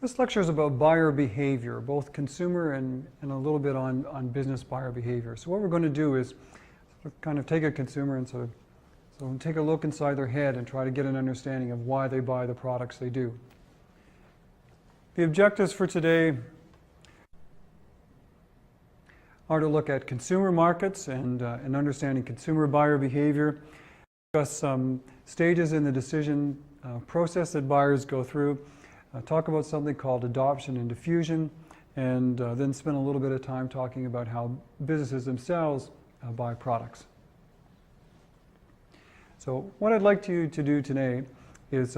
This lecture is about buyer behavior, both consumer and a little bit on business buyer behavior. So what we're going to do is kind of take a consumer and sort of take a look inside their head and try to get an understanding of why they buy the products they do. The objectives for today are to look at consumer markets and understanding consumer buyer behavior, discuss some stages in the decision process that buyers go through, talk about something called adoption and diffusion, and then spend a little bit of time talking about how businesses themselves buy products. So what I'd like you to do today is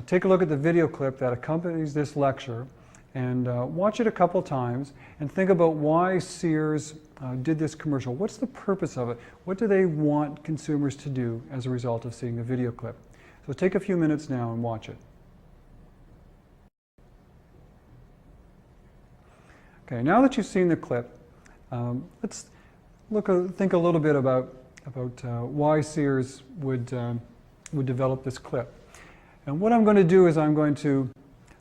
take a look at the video clip that accompanies this lecture and watch it a couple times and think about why Sears did this commercial. What's the purpose of it? What do they want consumers to do as a result of seeing the video clip? So take a few minutes now and watch it. Okay, now that you've seen the clip, let's think a little bit about why Sears would develop this clip. And what I'm going to do is I'm going to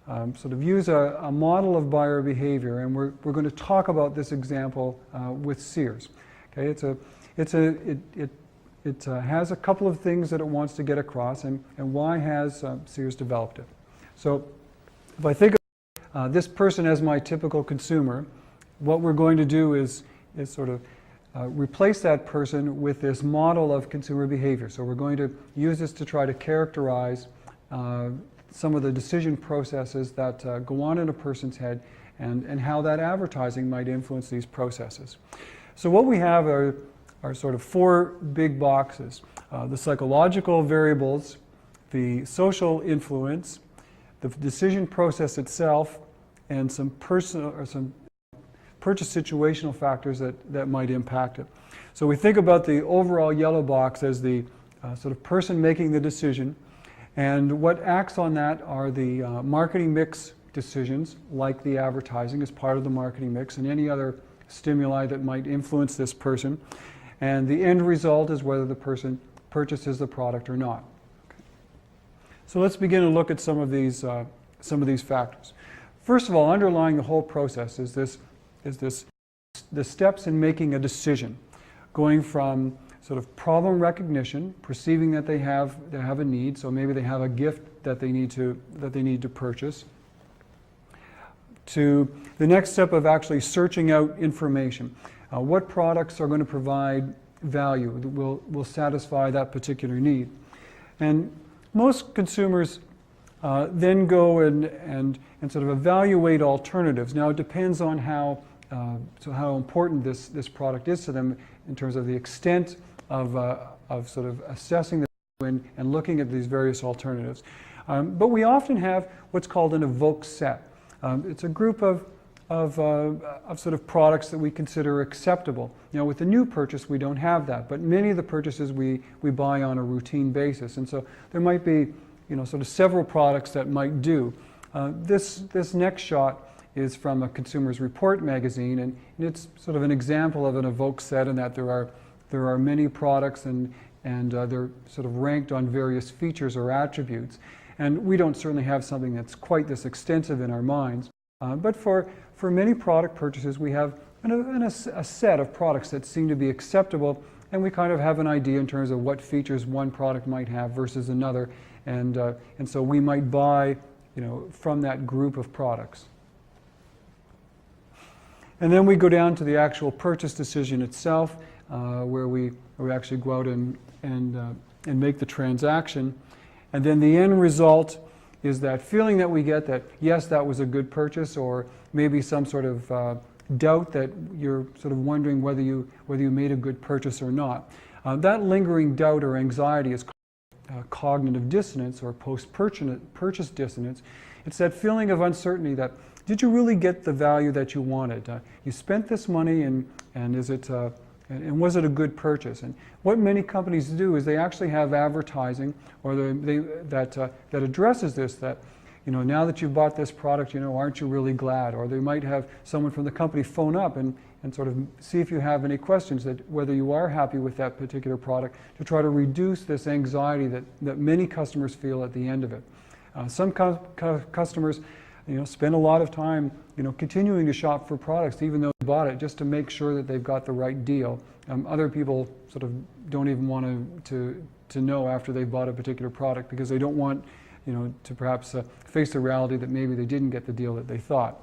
sort of use a model of buyer behavior, and we're going to talk about this example with Sears. Okay, it has a couple of things that it wants to get across, and why has Sears developed it? So if I think of this person as my typical consumer, what we're going to do is sort of replace that person with this model of consumer behavior. So we're going to use this to try to characterize some of the decision processes that go on in a person's head and how that advertising might influence these processes. So what we have are sort of four big boxes. The psychological variables, the social influence, the decision process itself, and some personal or some purchase situational factors that might impact it. So we think about the overall yellow box as the sort of person making the decision, and what acts on that are the marketing mix decisions, like the advertising as part of the marketing mix and any other stimuli that might influence this person. And the end result is whether the person purchases the product or not. Okay. So let's begin to look at some of these factors. First of all, underlying the whole process is the steps in making a decision, going from sort of problem recognition, perceiving that they have a need, so maybe they have a gift that they need to purchase, to the next step of actually searching out information. What products are going to provide value, will satisfy that particular need. And most consumers then go and sort of evaluate alternatives. Now it depends on how important this product is to them in terms of the extent of sort of assessing the value and looking at these various alternatives. But we often have what's called an evoked set. It's a group of sort of products that we consider acceptable. You know, with the new purchase, we don't have that, but many of the purchases we buy on a routine basis, and so there might be, you know, sort of several products that might do. This next shot is from a Consumer's Report magazine, and it's sort of an example of an evoked set in that there are many products and they're sort of ranked on various features or attributes. And we don't certainly have something that's quite this extensive in our minds. But for many product purchases, we have a set of products that seem to be acceptable, and we kind of have an idea in terms of what features one product might have versus another, and so we might buy, you know, from that group of products. And then we go down to the actual purchase decision itself, where we actually go out and make the transaction. And then the end result is that feeling that we get that, yes, that was a good purchase, or maybe some sort of doubt that you're sort of wondering whether you made a good purchase or not. That lingering doubt or anxiety is called cognitive dissonance or post-purchase dissonance. It's that feeling of uncertainty that, did you really get the value that you wanted? You spent this money, and is it and was it a good purchase? And what many companies do is they actually have advertising or that addresses this, that, you know, now that you've bought this product, you know, aren't you really glad? Or they might have someone from the company phone up and sort of see if you have any questions, that whether you are happy with that particular product, to try to reduce this anxiety that many customers feel at the end of it. Some customers spend a lot of time, continuing to shop for products even though they bought it, just to make sure that they've got the right deal. Other people sort of don't even want to know after they've bought a particular product because they don't want, to perhaps face the reality that maybe they didn't get the deal that they thought.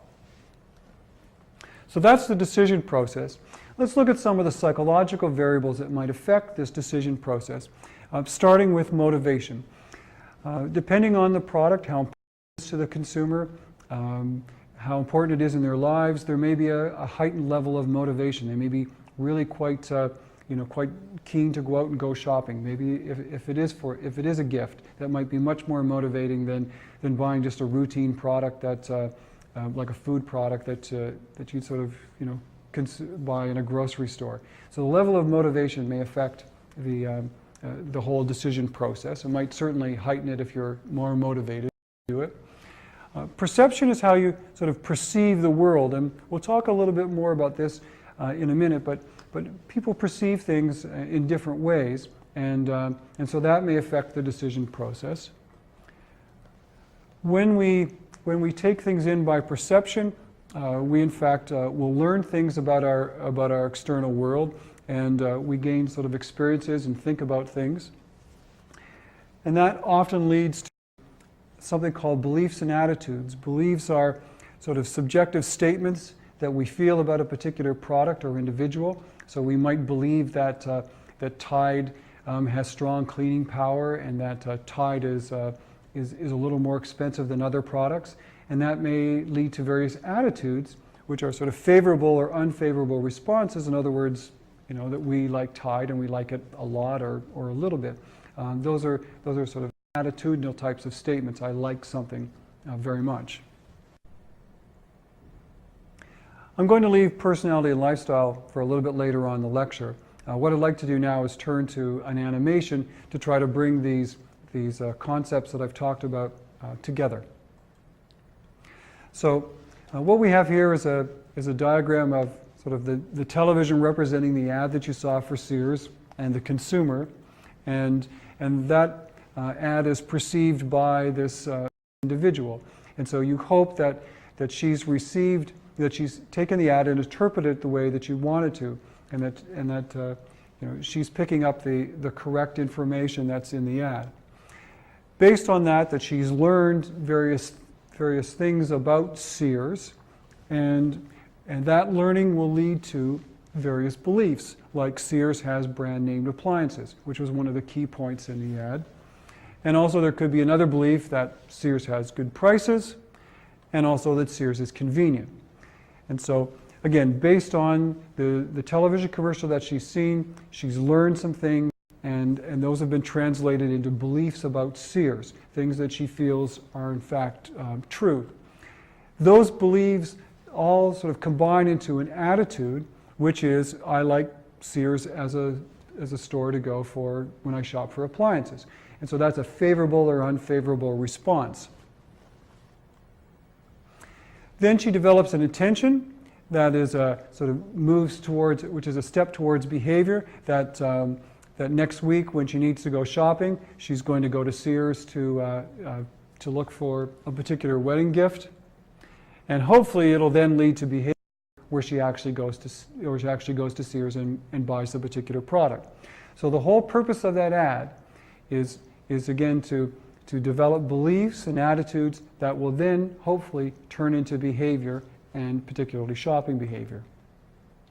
So that's the decision process. Let's look at some of the psychological variables that might affect this decision process, starting with motivation. Depending on the product, how important it is to the consumer, how important it is in their lives, there may be a heightened level of motivation. They may be really quite keen to go out and go shopping. Maybe if it is a gift, that might be much more motivating than buying just a routine product that's like a food product that you'd sort of buy in a grocery store. So the level of motivation may affect the whole decision process. It might certainly heighten it if you're more motivated to do it. Perception is how you sort of perceive the world, and we'll talk a little bit more about this in a minute, but people perceive things in different ways, and so that may affect the decision process. When we take things in by perception, we in fact will learn things about our external world, and we gain sort of experiences and think about things. And that often leads to something called beliefs and attitudes. Beliefs are sort of subjective statements that we feel about a particular product or individual. So we might believe that Tide has strong cleaning power, and that Tide is a little more expensive than other products. And that may lead to various attitudes, which are sort of favorable or unfavorable responses. In other words, that we like Tide and we like it a lot or a little bit. Those are sort of attitudinal types of statements. I like something very much. I'm going to leave personality and lifestyle for a little bit later on in the lecture. What I'd like to do now is turn to an animation to try to bring these concepts that I've talked about together. So what we have here is a diagram of sort of the television representing the ad that you saw for Sears and the consumer, and that ad is perceived by this individual. And so you hope that she's taken the ad and interpreted it the way that you wanted to, and that she's picking up the correct information that's in the ad. Based on that she's learned various things about Sears, and that learning will lead to various beliefs, like Sears has brand named appliances, which was one of the key points in the ad. And also there could be another belief that Sears has good prices, and also that Sears is convenient. And so, again, based on the television commercial that she's seen, she's learned some things, and those have been translated into beliefs about Sears, things that she feels are in fact true. Those beliefs all sort of combine into an attitude, which is, I like Sears as a store to go for when I shop for appliances. And so that's a favorable or unfavorable response. Then she develops an intention that is sort of moves towards, which is a step towards behavior, that next week when she needs to go shopping, she's going to go to Sears to look for a particular wedding gift. And hopefully it'll then lead to behavior where she actually goes to Sears and buys the particular product. So the whole purpose of that ad is again to develop beliefs and attitudes that will then hopefully turn into behavior, and particularly shopping behavior.